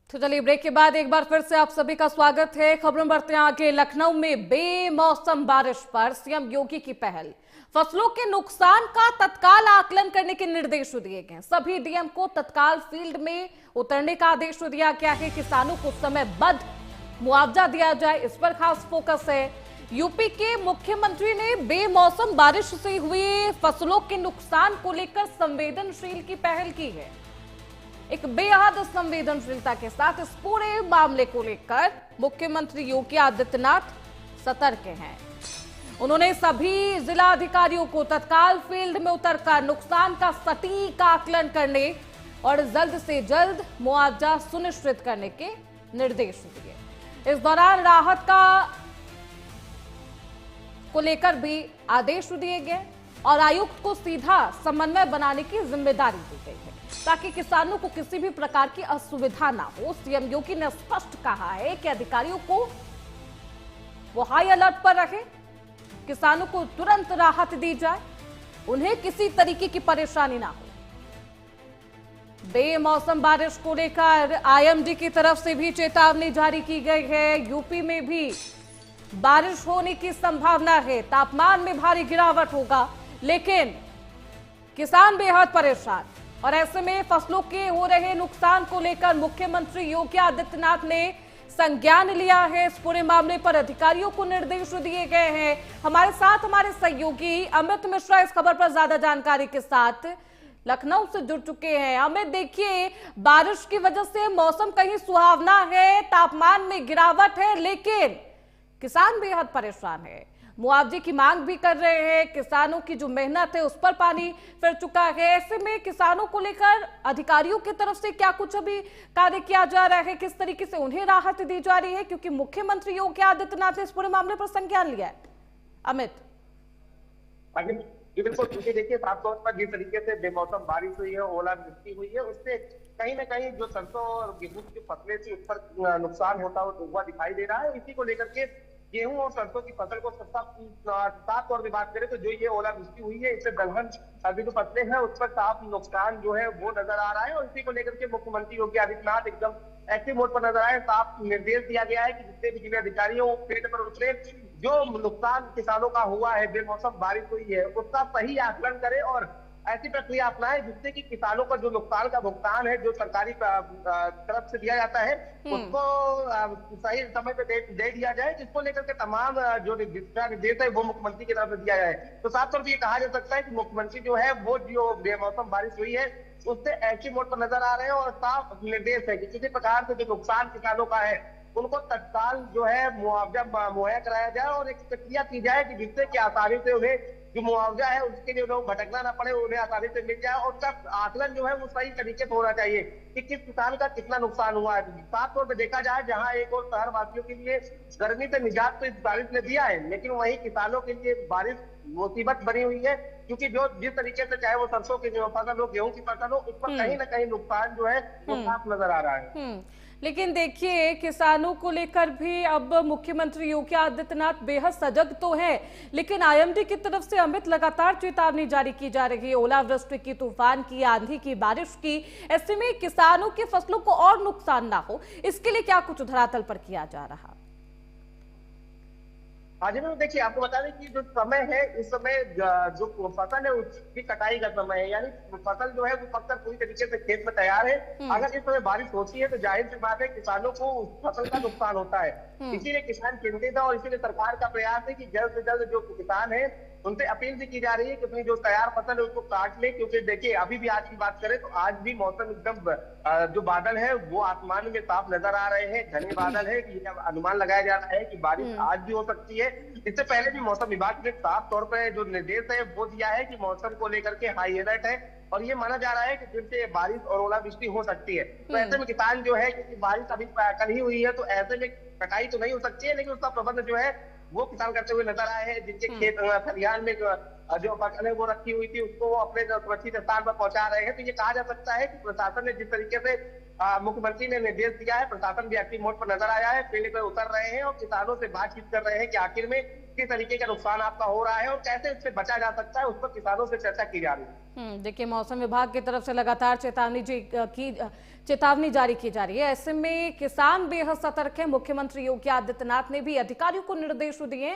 तो चलिए ब्रेक के बाद एक बार फिर से आप सभी का स्वागत है। खबरों बढ़ते हैं आगे। लखनऊ में बेमौसम बारिश पर सीएम योगी की पहल। फसलों के नुकसान का तत्काल आकलन करने के निर्देश दिए गए। सभी डीएम को तत्काल फील्ड में उतरने का आदेश दिया गया है। किसानों को समयबद्ध मुआवजा दिया जाए, इस पर खास फोकस है। यूपी के मुख्यमंत्री ने बेमौसम बारिश से हुए फसलों के नुकसान को लेकर संवेदनशील की पहल की है। एक बेहद संवेदनशीलता के साथ इस पूरे मामले को लेकर मुख्यमंत्री योगी आदित्यनाथ सतर्क हैं। उन्होंने सभी जिला अधिकारियों को तत्काल फील्ड में उतरकर नुकसान का सटीक आकलन करने और जल्द से जल्द मुआवजा सुनिश्चित करने के निर्देश दिए। इस दौरान राहत को लेकर भी आदेश दिए गए और आयुक्त को सीधा समन्वय बनाने की जिम्मेदारी दी गई है ताकि किसानों को किसी भी प्रकार की असुविधा ना हो। सीएम योगी ने स्पष्ट कहा है कि अधिकारियों को वो हाई अलर्ट पर रहे, किसानों को तुरंत राहत दी जाए, उन्हें किसी तरीके की परेशानी ना हो। बेमौसम बारिश को लेकर आईएमडी की तरफ से भी चेतावनी जारी की गई है। यूपी में भी बारिश होने की संभावना है, तापमान में भारी गिरावट होगा, लेकिन किसान बेहद परेशान। और ऐसे में फसलों के हो रहे नुकसान को लेकर मुख्यमंत्री योगी आदित्यनाथ ने संज्ञान लिया है। इस पूरे मामले पर अधिकारियों को निर्देश दिए गए हैं। हमारे साथ हमारे सहयोगी अमित मिश्रा इस खबर पर ज्यादा जानकारी के साथ लखनऊ से जुड़ चुके हैं। अमित, देखिए, बारिश की वजह से मौसम कहीं सुहावना है, तापमान में गिरावट है, लेकिन किसान बेहद परेशान है, मुआवजे की मांग भी कर रहे हैं। किसानों की जो मेहनत है उस पर पानी फिर चुका है। ऐसे में किसानों को लेकर अधिकारियों की तरफ से क्या कुछ अभी कार्य किया जा रहा है, किस तरीके से उन्हें राहत दी जा रही है, क्योंकि मुख्यमंत्री योगी आदित्यनाथ ने इस पूरे मामले पर संज्ञान लिया है। अमित जी बिल्कुल, क्योंकि देखिए साफ तौर पर जिस तरीके से बेमौसम बारिश हुई है, ओलावृष्टि हुई है, उससे कहीं ना कहीं जो सरसों और गेहूं की फसलें थी उस पर नुकसान होता हुआ दिखाई दे रहा है। इसी को लेकर के गेहूं और सरसों की फसल को साफ तौर पर बात करें तो जो ये ओलावृष्टि हुई है इससे दलहन अभी जो फसलें हैं उस पर साफ नुकसान जो है वो नजर आ रहा है। और इसी को लेकर के मुख्यमंत्री योगी आदित्यनाथ एकदम एक्टिव मोड पर नजर आए। साफ निर्देश दिया गया है कि जितने भी जिले अधिकारियों फील्ड पर उतरे, जो नुकसान किसानों का हुआ है, बेमौसम बारिश हुई है, उसका सही आकलन करे और ऐसी प्रक्रिया अपनाए जिससे कि किसानों का जो नुकसान का भुगतान है जो सरकारी तरफ से दिया जाता है उसको सही समय पे दे दिया जाए, जिसको लेकर के तमाम जो निर्देश है वो मुख्यमंत्री की तरफ से दिया जाए। तो साफ तौर पर ये कहा जा सकता है कि मुख्यमंत्री जो है वो जो बेमौसम बारिश हुई है उससे एक्टिव मोड पर नजर आ रहे हैं और साफ निर्देश है कि किसी प्रकार से जो नुकसान किसानों का है उनको तत्काल जो है मुआवजा मुहैया कराया जाए और एक प्रक्रिया की जाए कि जिससे कि आसानी से उन्हें जो मुआवजा है उसके लिए लोग भटकना ना पड़े, उन्हें आसानी से मिल जाए और उसका आकलन जो है वो सही तरीके से होना चाहिए कि किस किसान का कितना नुकसान हुआ है। साफ तौर पर देखा जाए जहां एक और शहर वासियों के लिए गर्मी से निजात तो इस बारिश ने दिया है, लेकिन वहीं किसानों के लिए बारिश मुसीबत बनी हुई है, क्योंकि जो जिस तरीके से चाहे वो सरसों की फसल हो, गेहूं की फसल हो, उस पर कहीं ना कहीं नुकसान जो है वो साफ नजर आ रहा है। लेकिन देखिए, किसानों को लेकर भी अब मुख्यमंत्री योगी आदित्यनाथ बेहद सजग तो है, लेकिन आईएमडी की तरफ से अमित लगातार चेतावनी जारी की जा रही है, ओलावृष्टि की, तूफान की, आंधी की, बारिश की। ऐसे में किसानों की फसलों को और नुकसान ना हो, इसके लिए क्या कुछ धरातल पर किया जा रहा? आज में देखिए आपको बता दें कि जो समय है इस समय जो फसल है उसकी कटाई का समय है, यानी फसल जो है वो पककर पूरी तरीके से खेत में तैयार है। अगर इस समय बारिश होती है तो जाहिर सी बात है किसानों को उस फसल का नुकसान होता है, इसीलिए किसान चिंतित है और इसीलिए सरकार का प्रयास है कि जल्द से जल्द जो किसान है उनसे अपील भी की जा रही है कि अपनी जो तैयार फसल है उसको काट ले, क्योंकि देखिए अभी भी आज की बात करें तो आज भी मौसम एकदम जो बादल है वो आसमान में साफ नजर आ रहे हैं, घने बादल है कि अनुमान लगाया जा रहा है कि बारिश आज भी हो सकती है। इससे पहले भी मौसम विभाग ने साफ तौर पर जो निर्देश है वो दिया है कि मौसम को लेकर के हाई अलर्ट है और ये माना जा रहा है कि जिनसे बारिश और ओलावृष्टि हो सकती है। तो ऐसे में किसान जो है, क्योंकि बारिश अभी कल ही हुई है तो ऐसे में कटाई तो नहीं हो सकती है, लेकिन उसका प्रबंध जो है वो किसान करते हुए नजर आए हैं। जिनके खेत खलिहान में जो फसल है वो रखी हुई थी उसको वो अपने सुरक्षित स्थान पर पहुंचा रहे हैं। तो ये कहा जा सकता है कि प्रशासन ने जिस तरीके से मुख्यमंत्री ने निर्देश दिया है, प्रशासन भी एक्टिव मोड पर नजर आया है, फील्ड पर उतर रहे हैं और किसानों से बातचीत कर रहे हैं कि आखिर में किस तरीके का नुकसान आपका हो रहा है और कैसे इससे बचा जा सकता है, उस पर किसानों से चर्चा की जा रही है। देखिए, मौसम विभाग की तरफ से लगातार चेतावनी जारी की जा रही है। ऐसे में किसान बेहद सतर्क है। मुख्यमंत्री योगी आदित्यनाथ ने भी अधिकारियों को निर्देश दिए